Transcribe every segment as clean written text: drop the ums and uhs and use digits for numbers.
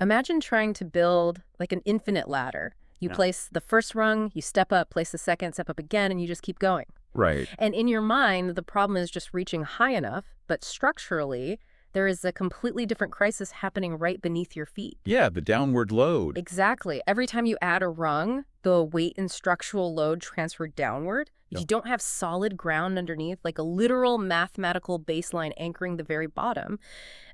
Imagine trying to build like an infinite ladder. You Yeah. place the first rung, you step up, place the second, step up again, and you just keep going. Right. And in your mind, the problem is just reaching high enough, but structurally, there is a completely different crisis happening right beneath your feet. Yeah, the downward load. Exactly. Every time you add a rung, the weight and structural load transfer downward. If Yep. you don't have solid ground underneath, like a literal mathematical baseline anchoring the very bottom,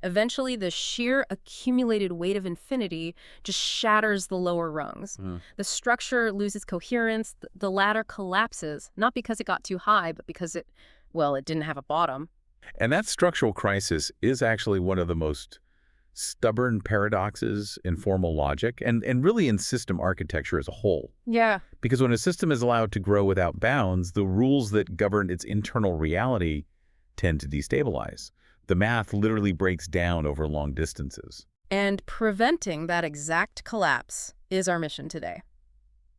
eventually the sheer accumulated weight of infinity just shatters the lower rungs. The structure loses coherence, the ladder collapses, not because it got too high, but because it didn't have a bottom. And that structural crisis is actually one of the most stubborn paradoxes in formal logic and really in system architecture as a whole. Yeah. Because when a system is allowed to grow without bounds, the rules that govern its internal reality tend to destabilize. The math literally breaks down over long distances. And preventing that exact collapse is our mission today.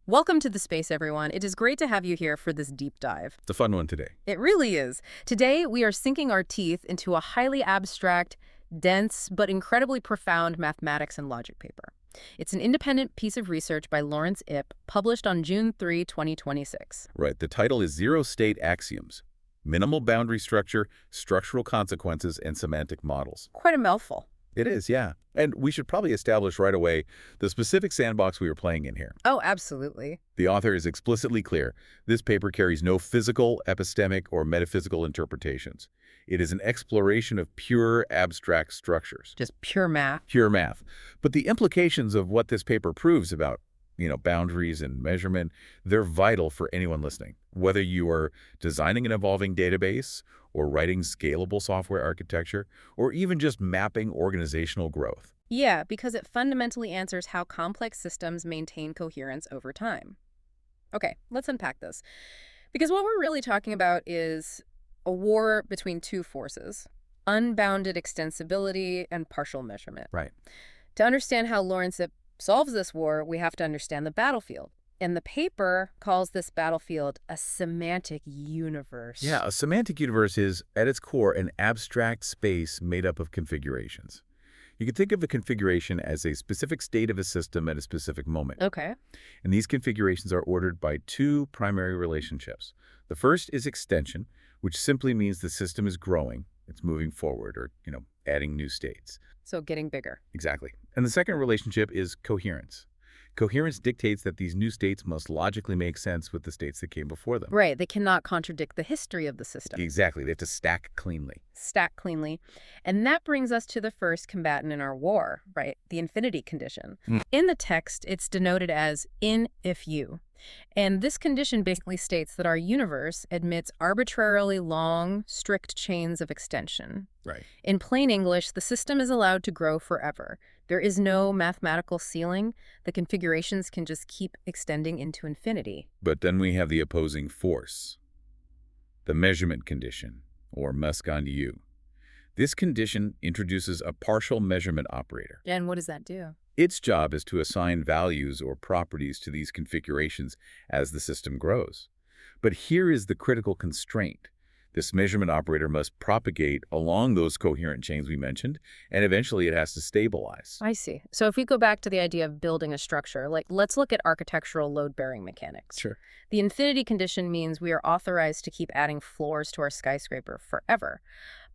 Welcome to the space, everyone. It is great to have you here for this deep dive. It's a fun one today. It really is. Today, we are sinking our teeth into a highly abstract, dense, but incredibly profound mathematics and logic paper. It's an independent piece of research by Lawrence Ip, published on June 3, 2026. Right. The title is Zero-State Axioms: Minimal Boundary Structure, Structural Consequences, and Semantic Models. Quite a mouthful. It is, yeah. And we should probably establish right away the specific sandbox we are playing in here. Oh, absolutely. The author is explicitly clear. This paper carries no physical, epistemic, or metaphysical interpretations. It is an exploration of pure abstract structures. Just pure math. Pure math. But the implications of what this paper proves about, boundaries and measurement, they're vital for anyone listening. Whether you are designing an evolving database or writing scalable software architecture, or even just mapping organizational growth. Yeah, because it fundamentally answers how complex systems maintain coherence over time. Okay, let's unpack this. Because what we're really talking about is a war between two forces: unbounded extensibility and partial measurement. Right. To understand how Lawrence Ip solves this war, we have to understand the battlefield. And the paper calls this battlefield a semantic universe. Yeah, a semantic universe is, at its core, an abstract space made up of configurations. You can think of a configuration as a specific state of a system at a specific moment. Okay. And these configurations are ordered by two primary relationships. The first is extension, which simply means the system is growing, it's moving forward, or, adding new states. So getting bigger. Exactly. And the second relationship is coherence. Coherence dictates that these new states must logically make sense with the states that came before them. Right. They cannot contradict the history of the system. Exactly. They have to stack cleanly. Stack cleanly. And that brings us to the first combatant in our war, right? The infinity condition. In the text, it's denoted as in if you. And this condition basically states that our universe admits arbitrarily long, strict chains of extension. Right. In plain English, the system is allowed to grow forever. There is no mathematical ceiling. The configurations can just keep extending into infinity. But then we have the opposing force, the measurement condition, or Musk-on-U. This condition introduces a partial measurement operator. And what does that do? Its job is to assign values or properties to these configurations as the system grows. But here is the critical constraint. This measurement operator must propagate along those coherent chains we mentioned, and eventually it has to stabilize. I see. So if we go back to the idea of building a structure, let's look at architectural load-bearing mechanics. Sure. The infinity condition means we are authorized to keep adding floors to our skyscraper forever.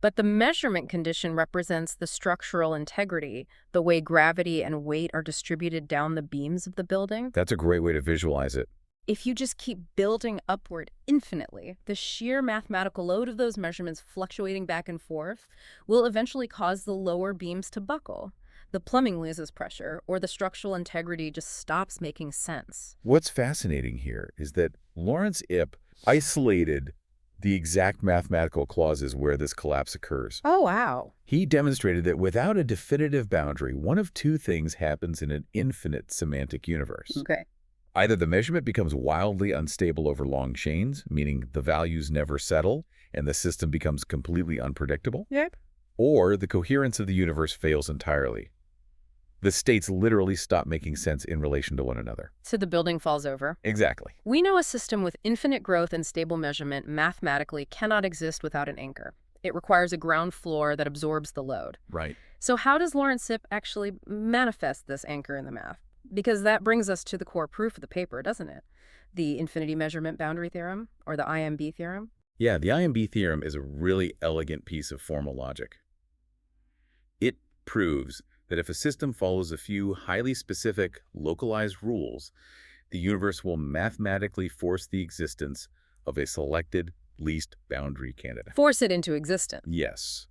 But the measurement condition represents the structural integrity, the way gravity and weight are distributed down the beams of the building. That's a great way to visualize it. If you just keep building upward infinitely, the sheer mathematical load of those measurements fluctuating back and forth will eventually cause the lower beams to buckle. The plumbing loses pressure, or the structural integrity just stops making sense. What's fascinating here is that Lawrence Ip isolated the exact mathematical clauses where this collapse occurs. Oh, wow. He demonstrated that without a definitive boundary, one of two things happens in an infinite semantic universe. Okay. Either the measurement becomes wildly unstable over long chains, meaning the values never settle and the system becomes completely unpredictable, Yep. or the coherence of the universe fails entirely. The states literally stop making sense in relation to one another. So the building falls over. Exactly. We know a system with infinite growth and stable measurement mathematically cannot exist without an anchor. It requires a ground floor that absorbs the load. Right. So how does Lorentz-Zip actually manifest this anchor in the math? Because that brings us to the core proof of the paper, doesn't it? The infinity measurement boundary theorem, or the IMB theorem. Yeah, the IMB theorem is a really elegant piece of formal logic. It proves that if a system follows a few highly specific, localized rules, the universe will mathematically force the existence of a selected least boundary candidate. Force it into existence. Yes.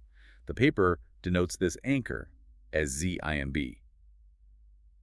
The paper denotes this anchor as ZIMB.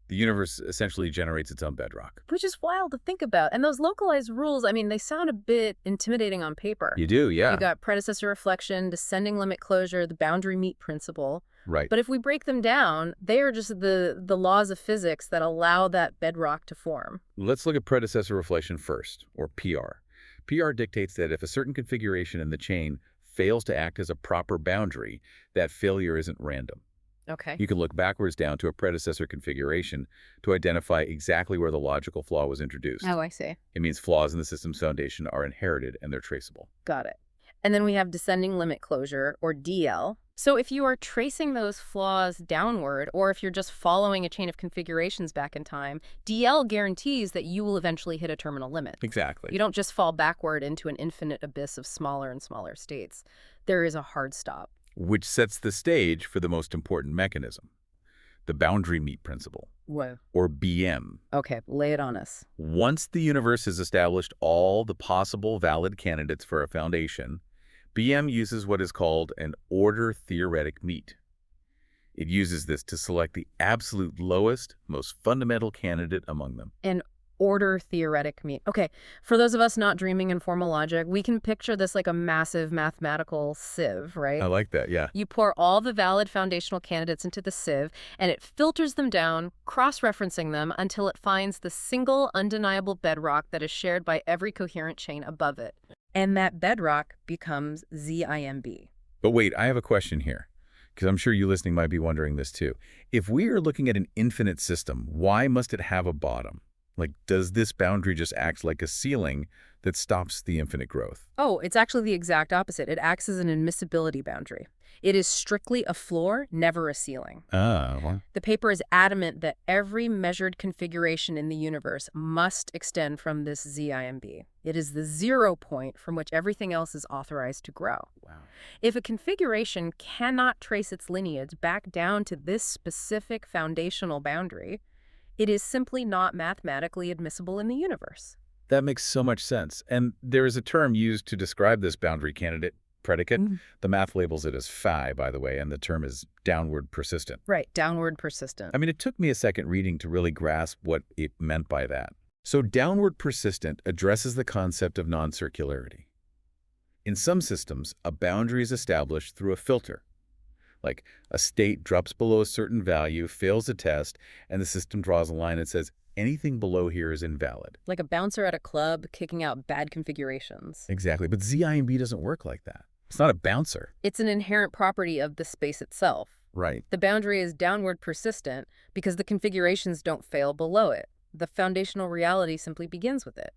The universe essentially generates its own bedrock. Which is wild to think about. And those localized rules, I mean, they sound a bit intimidating on paper. You do, yeah. You got predecessor reflection, descending limit closure, the boundary meet principle. Right. But if we break them down, they are just the laws of physics that allow that bedrock to form. Let's look at predecessor reflection first, or PR. PR dictates that if a certain configuration in the chain fails to act as a proper boundary, that failure isn't random. Okay. You can look backwards down to a predecessor configuration to identify exactly where the logical flaw was introduced. Oh, I see. It means flaws in the system's foundation are inherited and they're traceable. Got it. And then we have descending limit closure, or DL. So if you are tracing those flaws downward, or if you're just following a chain of configurations back in time, DL guarantees that you will eventually hit a terminal limit. Exactly. You don't just fall backward into an infinite abyss of smaller and smaller states. There is a hard stop. Which sets the stage for the most important mechanism, the boundary meet principle, Whoa. or BM. Okay, lay it on us. Once the universe has established all the possible valid candidates for a foundation, BM uses what is called an order theoretic meet. It uses this to select the absolute lowest, most fundamental candidate among them. An order theoretic meet. Okay, for those of us not dreaming in formal logic, we can picture this like a massive mathematical sieve, right? I like that, yeah. You pour all the valid foundational candidates into the sieve, and it filters them down, cross-referencing them until it finds the single undeniable bedrock that is shared by every coherent chain above it. And that bedrock becomes ZIMB. But wait, I have a question here, because I'm sure you listening might be wondering this too. If we are looking at an infinite system, why must it have a bottom? Like, does this boundary just act like a ceiling that stops the infinite growth? Oh, it's actually the exact opposite. It acts as an admissibility boundary. It is strictly a floor, never a ceiling. Well. The paper is adamant that every measured configuration in the universe must extend from this ZIMB. It is the 0 point from which everything else is authorized to grow. Wow. If a configuration cannot trace its lineage back down to this specific foundational boundary, it is simply not mathematically admissible in the universe. That makes so much sense. And there is a term used to describe this boundary candidate, predicate. The math labels it as phi, by the way, and the term is downward persistent. Right, downward persistent. I mean, it took me a second reading to really grasp what it meant by that. So downward persistent addresses the concept of non-circularity. In some systems, a boundary is established through a filter. Like a state drops below a certain value, fails a test, and the system draws a line and says, anything below here is invalid. Like a bouncer at a club kicking out bad configurations. Exactly, but ZIMB doesn't work like that. It's not a bouncer. It's an inherent property of the space itself. Right. The boundary is downward persistent because the configurations don't fail below it. The foundational reality simply begins with it.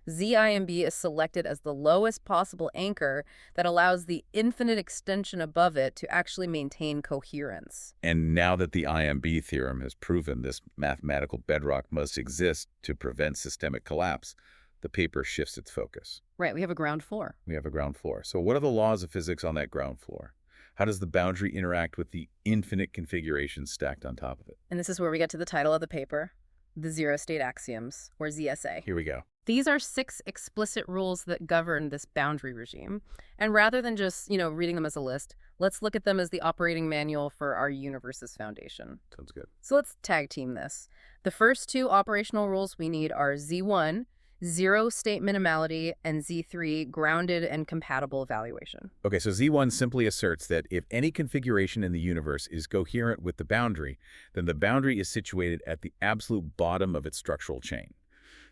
ZIMB is selected as the lowest possible anchor that allows the infinite extension above it to actually maintain coherence. And now that the IMB theorem has proven this mathematical bedrock must exist to prevent systemic collapse, the paper shifts its focus. Right, we have a ground floor. We have a ground floor. So what are the laws of physics on that ground floor? How does the boundary interact with the infinite configurations stacked on top of it? And this is where we get to the title of the paper, the Zero-State Axioms, or ZSA. Here we go. These are 6 explicit rules that govern this boundary regime. And rather than just, reading them as a list, let's look at them as the operating manual for our universe's foundation. Sounds good. So let's tag team this. The first 2 operational rules we need are Z1, zero-state minimality, and Z3, grounded and compatible valuation. Okay, so Z1 simply asserts that if any configuration in the universe is coherent with the boundary, then the boundary is situated at the absolute bottom of its structural chain.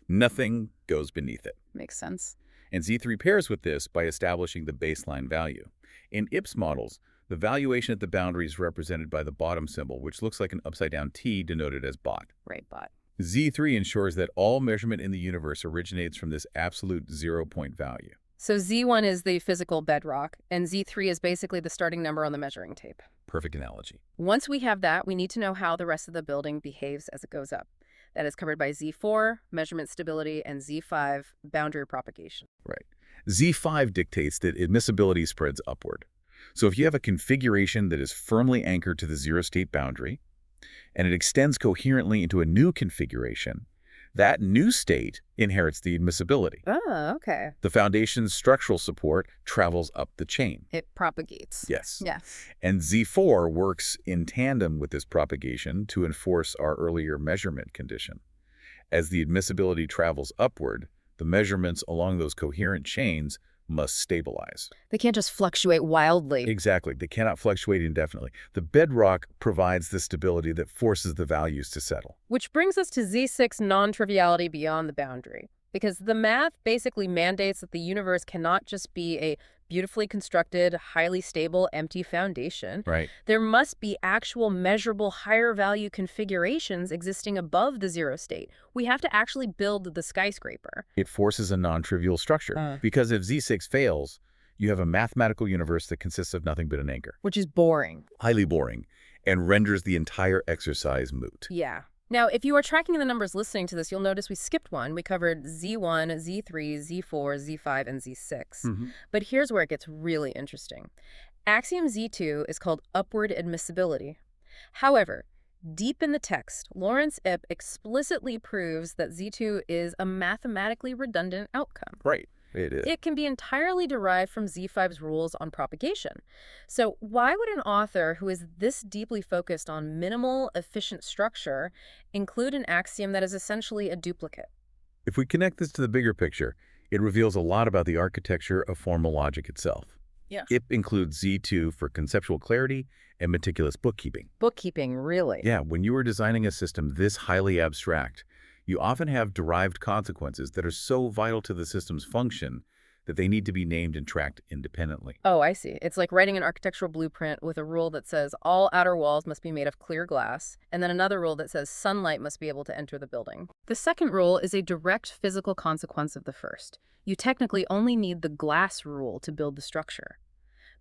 Nothing goes beneath it. Makes sense. And Z3 pairs with this by establishing the baseline value. In IPS models, the valuation at the boundary is represented by the bottom symbol, which looks like an upside-down T denoted as bot. Right, bot. Z3 ensures that all measurement in the universe originates from this absolute 0 point value. So Z1 is the physical bedrock, and Z3 is basically the starting number on the measuring tape. Perfect analogy. Once we have that, we need to know how the rest of the building behaves as it goes up. That is covered by Z4, measurement stability, and Z5, boundary propagation. Right. Z5 dictates that admissibility spreads upward. So if you have a configuration that is firmly anchored to the zero-state boundary, and it extends coherently into a new configuration, that new state inherits the admissibility. Oh, okay. The foundation's structural support travels up the chain. It propagates. Yes. Yes. And Z4 works in tandem with this propagation to enforce our earlier measurement condition. As the admissibility travels upward, the measurements along those coherent chains must stabilize. They can't just fluctuate wildly. Exactly. They cannot fluctuate indefinitely. The bedrock provides the stability that forces the values to settle. Which brings us to Z6 non-triviality beyond the boundary. Because the math basically mandates that the universe cannot just be a beautifully constructed, highly stable, empty foundation. Right. There must be actual measurable higher value configurations existing above the zero state. We have to actually build the skyscraper. It forces a non-trivial structure. Because if Z6 fails, you have a mathematical universe that consists of nothing but an anchor. Which is boring. Highly boring, and renders the entire exercise moot. Yeah. Now, if you are tracking the numbers listening to this, you'll notice we skipped one. We covered Z1, Z3, Z4, Z5, and Z6. But here's where it gets really interesting. Axiom Z2 is called upward admissibility. However, deep in the text, Lawrence Ip explicitly proves that Z2 is a mathematically redundant outcome. Right. It is. It can be entirely derived from Z5's rules on propagation. So why would an author who is this deeply focused on minimal, efficient structure include an axiom that is essentially a duplicate? If we connect this to the bigger picture, it reveals a lot about the architecture of formal logic itself. Yeah. It includes Z2 for conceptual clarity and meticulous bookkeeping. Bookkeeping, really? Yeah, when you are designing a system this highly abstract, you often have derived consequences that are so vital to the system's function that they need to be named and tracked independently. Oh, I see. It's like writing an architectural blueprint with a rule that says all outer walls must be made of clear glass, and then another rule that says sunlight must be able to enter the building. The second rule is a direct physical consequence of the first. You technically only need the glass rule to build the structure.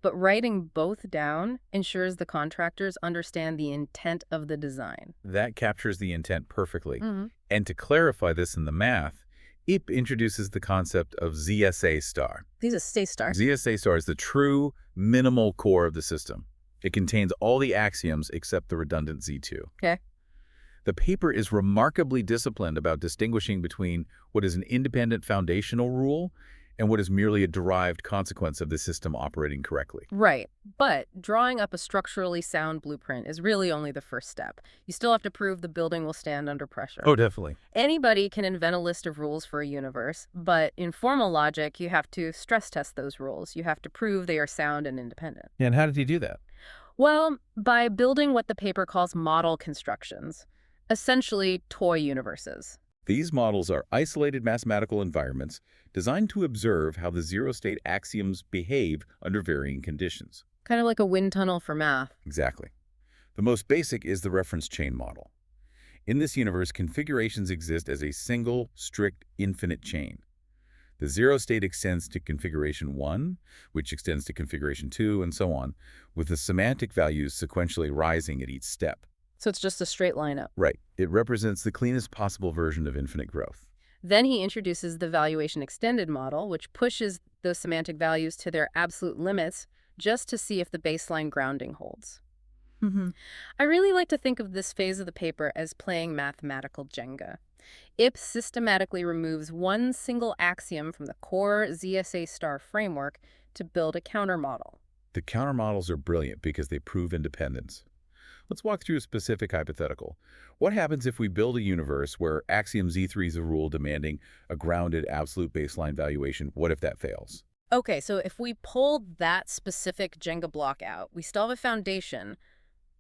But writing both down ensures the contractors understand the intent of the design. That captures the intent perfectly. And to clarify this in the math, Ip introduces the concept of ZSA star. ZSA star? ZSA star is the true minimal core of the system. It contains all the axioms except the redundant Z2. Okay. The paper is remarkably disciplined about distinguishing between what is an independent foundational rule and what is merely a derived consequence of the system operating correctly. Right. But drawing up a structurally sound blueprint is really only the first step. You still have to prove the building will stand under pressure. Oh, definitely. Anybody can invent a list of rules for a universe, but in formal logic, you have to stress test those rules. You have to prove they are sound and independent. Yeah, and how did he do that? Well, by building what the paper calls model constructions, essentially toy universes. These models are isolated mathematical environments designed to observe how the zero-state axioms behave under varying conditions. Kind of like a wind tunnel for math. Exactly. The most basic is the reference chain model. In this universe, configurations exist as a single, strict, infinite chain. The zero-state extends to configuration 1, which extends to configuration 2, and so on, with the semantic values sequentially rising at each step. So it's just a straight line up. Right. It represents the cleanest possible version of infinite growth. Then he introduces the valuation extended model, which pushes those semantic values to their absolute limits just to see if the baseline grounding holds. I really like to think of this phase of the paper as playing mathematical Jenga. Ip systematically removes one single axiom from the core ZSA star framework to build a countermodel. The countermodels are brilliant because they prove independence. Let's walk through a specific hypothetical. What happens if we build a universe where axiom Z3 is a rule demanding a grounded absolute baseline valuation? What if that fails? Okay, so if we pull that specific Jenga block out, we still have a foundation,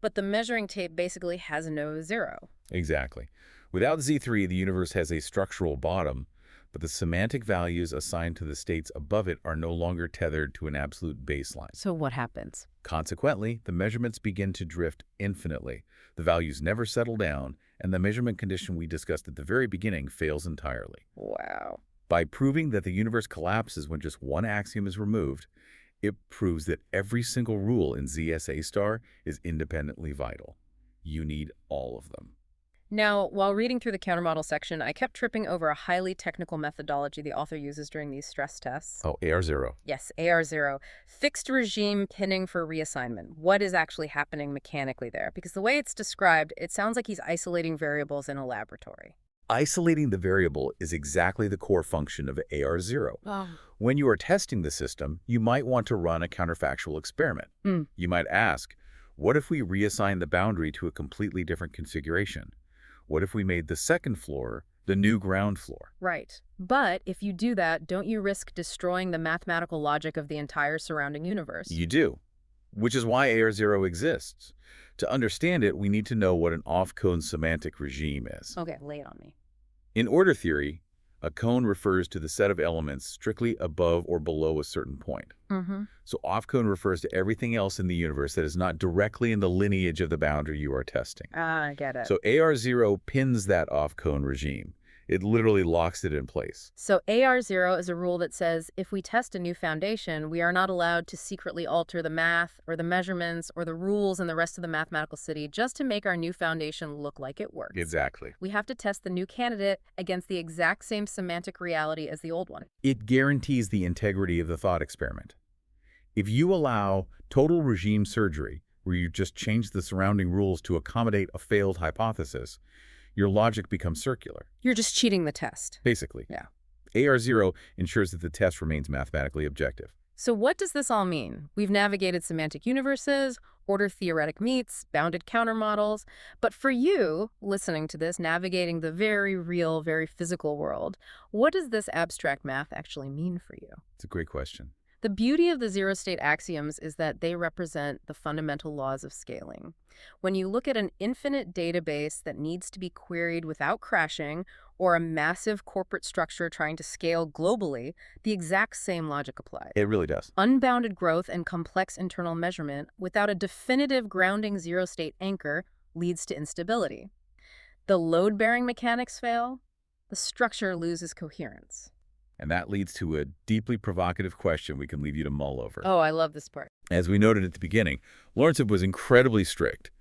but the measuring tape basically has no zero. Exactly. Without Z3, the universe has a structural bottom, but the semantic values assigned to the states above it are no longer tethered to an absolute baseline. So what happens? Consequently, the measurements begin to drift infinitely. The values never settle down, and the measurement condition we discussed at the very beginning fails entirely. Wow. By proving that the universe collapses when just one axiom is removed, it proves that every single rule in ZSA star is independently vital. You need all of them. Now, while reading through the countermodel section, I kept tripping over a highly technical methodology the author uses during these stress tests. Oh, AR0. Yes, AR0. Fixed regime pinning for reassignment. What is actually happening mechanically there? Because the way it's described, it sounds like he's isolating variables in a laboratory. Isolating the variable is exactly the core function of AR0. Oh. When you are testing the system, you might want to run a counterfactual experiment. You might ask, what if we reassign the boundary to a completely different configuration? What if we made the second floor the new ground floor? Right. But if you do that, don't you risk destroying the mathematical logic of the entire surrounding universe? You do, which is why AR0 exists. To understand it, we need to know what an off-cone semantic regime is. Okay, lay it on me. In order theory, a cone refers to the set of elements strictly above or below a certain point. So off-cone refers to everything else in the universe that is not directly in the lineage of the boundary you are testing. Ah, I get it. So AR0 pins that off-cone regime. It literally locks it in place. So AR0 is a rule that says if we test a new foundation, we are not allowed to secretly alter the math or the measurements or the rules in the rest of the mathematical city just to make our new foundation look like it works. Exactly. We have to test the new candidate against the exact same semantic reality as the old one. It guarantees the integrity of the thought experiment. If you allow total regime surgery, where you just change the surrounding rules to accommodate a failed hypothesis, your logic becomes circular. You're just cheating the test. Basically. Yeah. AR0 ensures that the test remains mathematically objective. So what does this all mean? We've navigated semantic universes, order theoretic meets, bounded countermodels. But for you, listening to this, navigating the very real, very physical world, what does this abstract math actually mean for you? It's a great question. The beauty of the zero-state axioms is that they represent the fundamental laws of scaling. When you look at an infinite database that needs to be queried without crashing, or a massive corporate structure trying to scale globally, the exact same logic applies. It really does. Unbounded growth and complex internal measurement without a definitive grounding zero-state anchor leads to instability. The load-bearing mechanics fail, the structure loses coherence. And that leads to a deeply provocative question we can leave you to mull over. Oh, I love this part. As we noted at the beginning, Lawrence was incredibly strict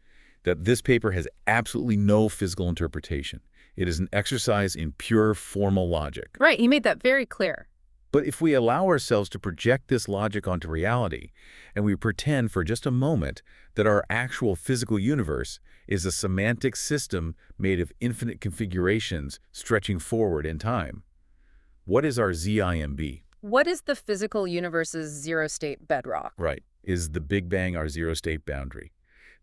that this paper has absolutely no physical interpretation. It is an exercise in pure formal logic. Right, he made that very clear. But if we allow ourselves to project this logic onto reality, and we pretend for just a moment that our actual physical universe is a semantic system made of infinite configurations stretching forward in time, what is our ZIMB? What is the physical universe's zero-state bedrock? Right. Is the Big Bang our zero-state boundary?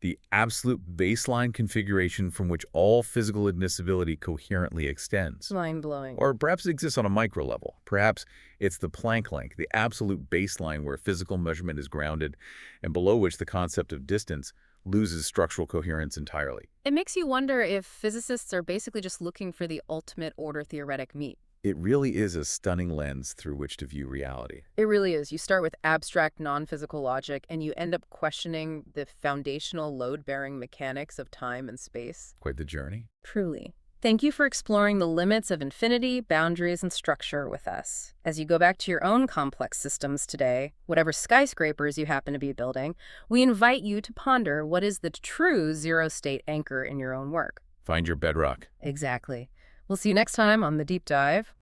The absolute baseline configuration from which all physical admissibility coherently extends. Mind-blowing. Or perhaps it exists on a micro level. Perhaps it's the Planck length, the absolute baseline where physical measurement is grounded and below which the concept of distance loses structural coherence entirely. It makes you wonder if physicists are basically just looking for the ultimate order theoretic meet. It really is a stunning lens through which to view reality. It really is. You start with abstract non-physical logic and you end up questioning the foundational load-bearing mechanics of time and space. Quite the journey. Truly. Thank you for exploring the limits of infinity, boundaries, and structure with us. As you go back to your own complex systems today, whatever skyscrapers you happen to be building, we invite you to ponder what is the true zero-state anchor in your own work. Find your bedrock. Exactly. We'll see you next time on The Deep Dive.